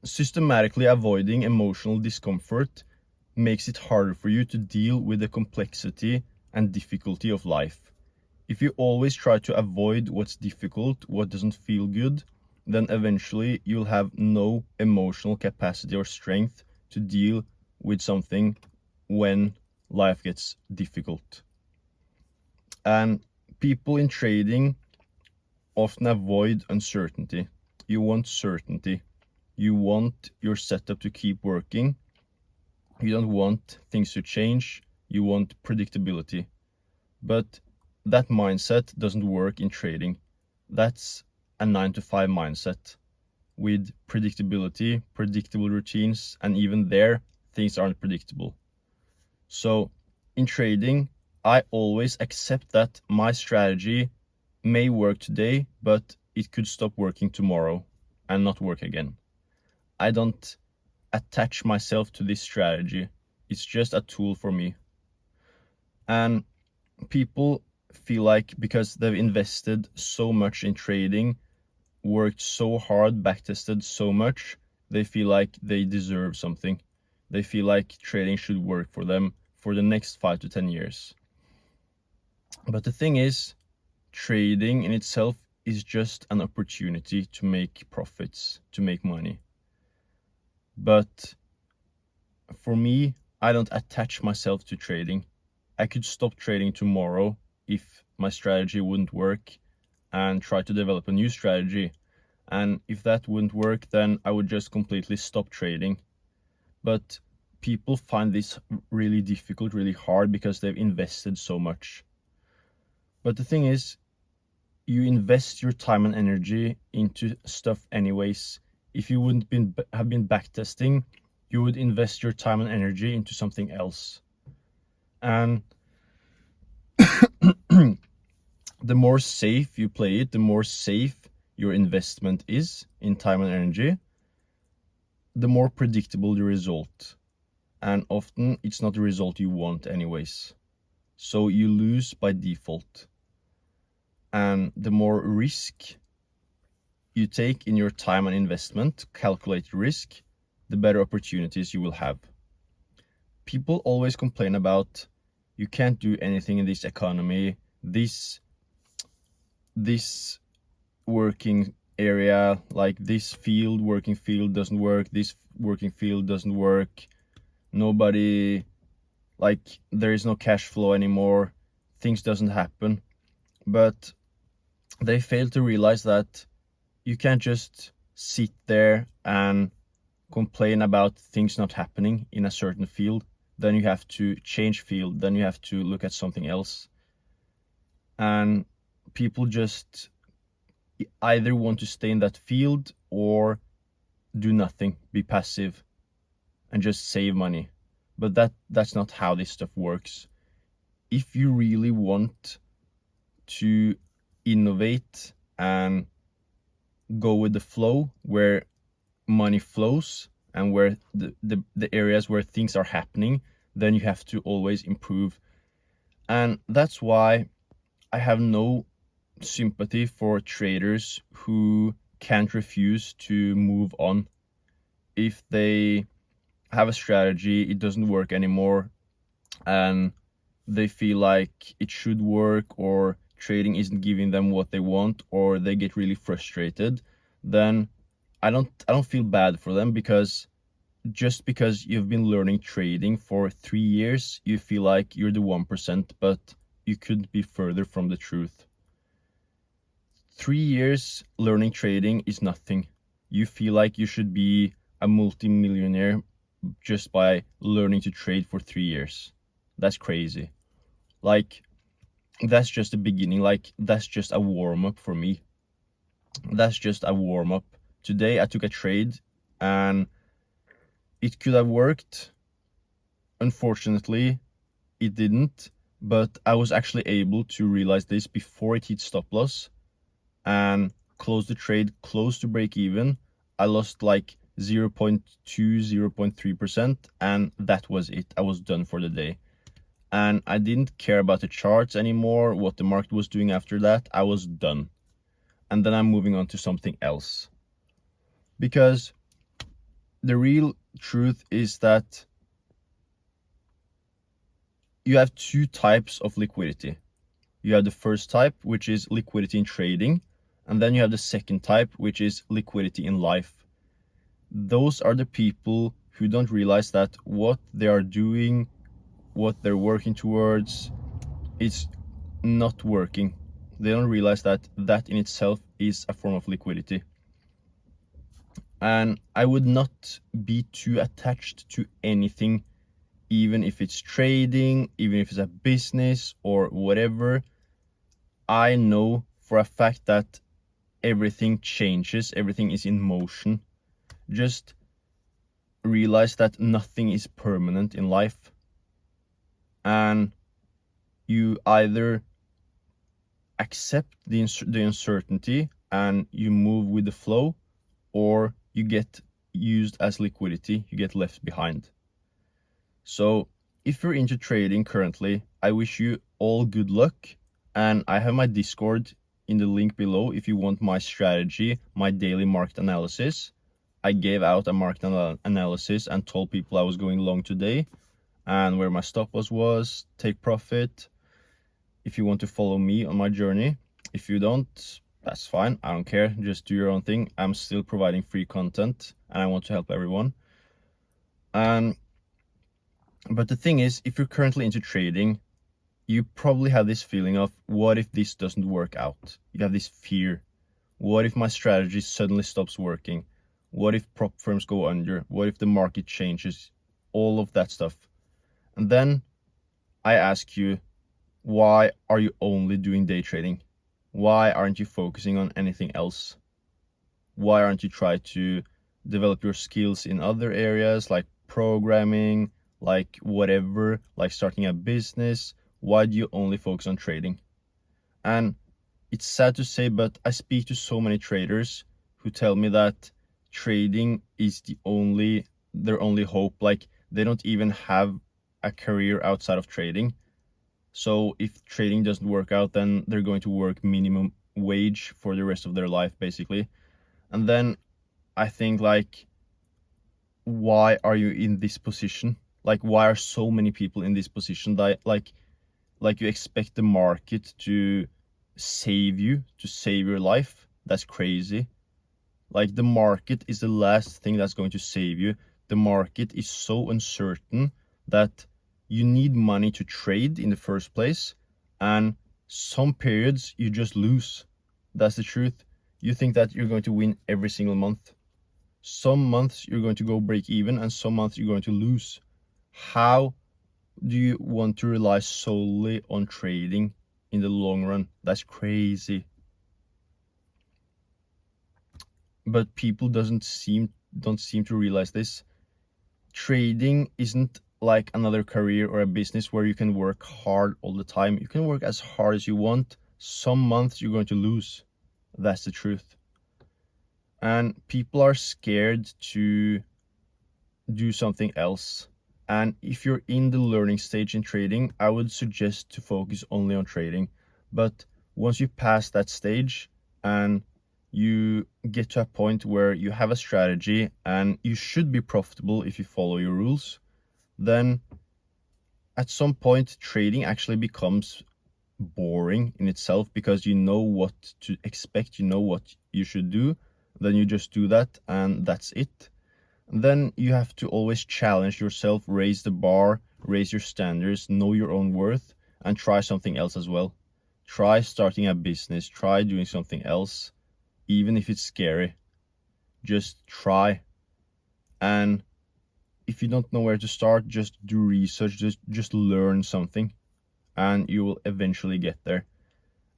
systematically avoiding emotional discomfort makes it harder for you to deal with the complexity and difficulty of life. If you always try to avoid what's difficult, what doesn't feel good, then eventually you'll have no emotional capacity or strength to deal with something when life gets difficult. And people in trading often avoid uncertainty. You want certainty. You want your setup to keep working. You don't want things to change. You want predictability. But that mindset doesn't work in trading. That's a 9 to 5 mindset with predictability, predictable routines, and even there, things aren't predictable. So in trading, I always accept that my strategy may work today, but it could stop working tomorrow and not work again. I don't attach myself to this strategy. It's just a tool for me. And people feel like because they've invested so much in trading, worked so hard, backtested so much, they feel like they deserve something. They feel like trading should work for them for the next 5 to 10 years. But the thing is, trading in itself is just an opportunity to make profits, to make money. But for me, I don't attach myself to trading. I could stop trading tomorrow if my strategy wouldn't work and try to develop a new strategy. And if that wouldn't work, then I would just completely stop trading. But people find this really difficult, really hard because they've invested so much. But the thing is, you invest your time and energy into stuff anyways. If you wouldn't have been backtesting, you would invest your time and energy into something else. And the more safe you play it, the more safe your investment is in time and energy, the more predictable the result. And often it's not the result you want anyways. So you lose by default. And the more risk you take in your time and investment, calculated risk, the better opportunities you will have. People always complain about you can't do anything in this economy, this working area, like this working field doesn't work, this working field doesn't work, nobody, like there is no cash flow anymore, things doesn't happen. But they fail to realize that you can't just sit there and complain about things not happening in a certain field. Then you have to change field, then you have to look at something else. And people just either want to stay in that field or do nothing, be passive and just save money. But that's not how this stuff works. If you really want to innovate and go with the flow where money flows and where the areas where things are happening, then you have to always improve. And that's why I have no sympathy for traders who can't refuse to move on. If they have a strategy, it doesn't work anymore, and they feel like it should work, or trading isn't giving them what they want, or they get really frustrated, then I don't feel bad for them, because just because you've been learning trading for 3 years, you feel like you're the 1%, but you couldn't be further from the truth. 3 years learning trading is nothing. You feel like you should be a multi-millionaire just by learning to trade for 3 years. That's crazy. Like, that's just the beginning. Like, that's just a warm-up for me. That's just a warm-up. Today I took a trade and it could have worked. Unfortunately, it didn't, but I was actually able to realize this before it hit stop loss and close the trade close to break even. I lost like 0.2, 0.3%, and that was it. I was done for the day. And I didn't care about the charts anymore, what the market was doing after that. I was done. And then I'm moving on to something else. Because the real truth is that you have two types of liquidity. You have the first type, which is liquidity in trading, and then you have the second type, which is liquidity in life. Those are the people who don't realize that what they are doing, what they're working towards, is not working. They don't realize that that in itself is a form of liquidity. And I would not be too attached to anything, even if it's trading, even if it's a business or whatever. I know for a fact that everything changes, everything is in motion. Just realize that nothing is permanent in life. And you either accept the uncertainty and you move with the flow, or you get used as liquidity, you get left behind. So if you're into trading currently, I wish you all good luck. And I have my Discord in the link below if you want my strategy, my daily market analysis. I gave out a market analysis and told people I was going long today and where my stop loss was, take profit. If you want to follow me on my journey. If you don't, that's fine. I don't care. Just do your own thing. I'm still providing free content and I want to help everyone. But the thing is, if you're currently into trading, you probably have this feeling of, what if this doesn't work out? You have this fear. What if my strategy suddenly stops working? What if prop firms go under? What if the market changes? All of that stuff. And then I ask you, why are you only doing day trading? Why aren't you focusing on anything else? Why aren't you trying to develop your skills in other areas like programming, like whatever, like starting a business? Why do you only focus on trading? And it's sad to say, but I speak to so many traders who tell me that trading is their only hope. Like, they don't even have a career outside of trading. So if trading doesn't work out, then they're going to work minimum wage for the rest of their life, basically. And then I think, like, why are you in this position? Like, why are so many people in this position that like you expect the market to save you, to save your life? That's crazy. Like, the market is the last thing that's going to save you. The market is so uncertain that you need money to trade in the first place, and some periods you just lose. That's the truth. You think that you're going to win every single month. Some months you're going to go break even, and some months you're going to lose. How do you want to rely solely on trading in the long run? That's crazy. But people don't seem to realize this. Trading isn't like another career or a business where you can work hard all the time. You can work as hard as you want. Some months you're going to lose. That's the truth. And people are scared to do something else. And if you're in the learning stage in trading, I would suggest to focus only on trading. But once you pass that stage and you get to a point where you have a strategy and you should be profitable if you follow your rules, then at some point trading actually becomes boring in itself, because you know what to expect, you know what you should do, then you just do that and that's it. Then you have to always challenge yourself, raise the bar, raise your standards, know your own worth, and try something else as well. Try starting a business, try doing something else, even if it's scary. Just try. And if you don't know where to start, just do research, just learn something, and you will eventually get there.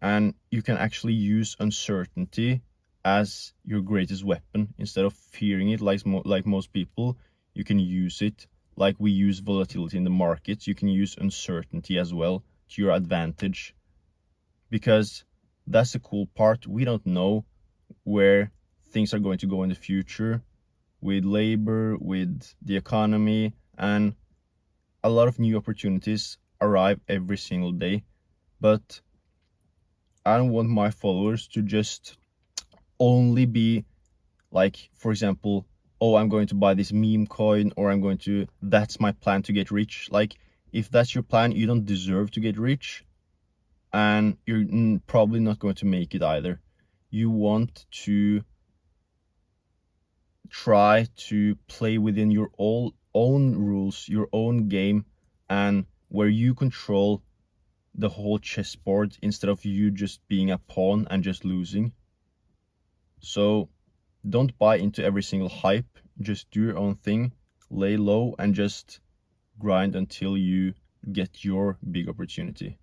And you can actually use uncertainty as your greatest weapon. Instead of fearing it like most people, you can use it like we use volatility in the markets. You can use uncertainty as well to your advantage, because that's the cool part. We don't know where things are going to go in the future with labor, with the economy, and a lot of new opportunities arrive every single day. But I don't want my followers to just only be like, for example, oh, I'm going to buy this meme coin, or that's my plan to get rich. Like, if that's your plan, you don't deserve to get rich, and you're probably not going to make it either. You want to try to play within your own rules, your own game, and where you control the whole chessboard instead of you just being a pawn and just losing. So don't buy into every single hype. Just do your own thing, lay low, and just grind until you get your big opportunity.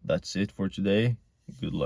That's it for today. Good luck.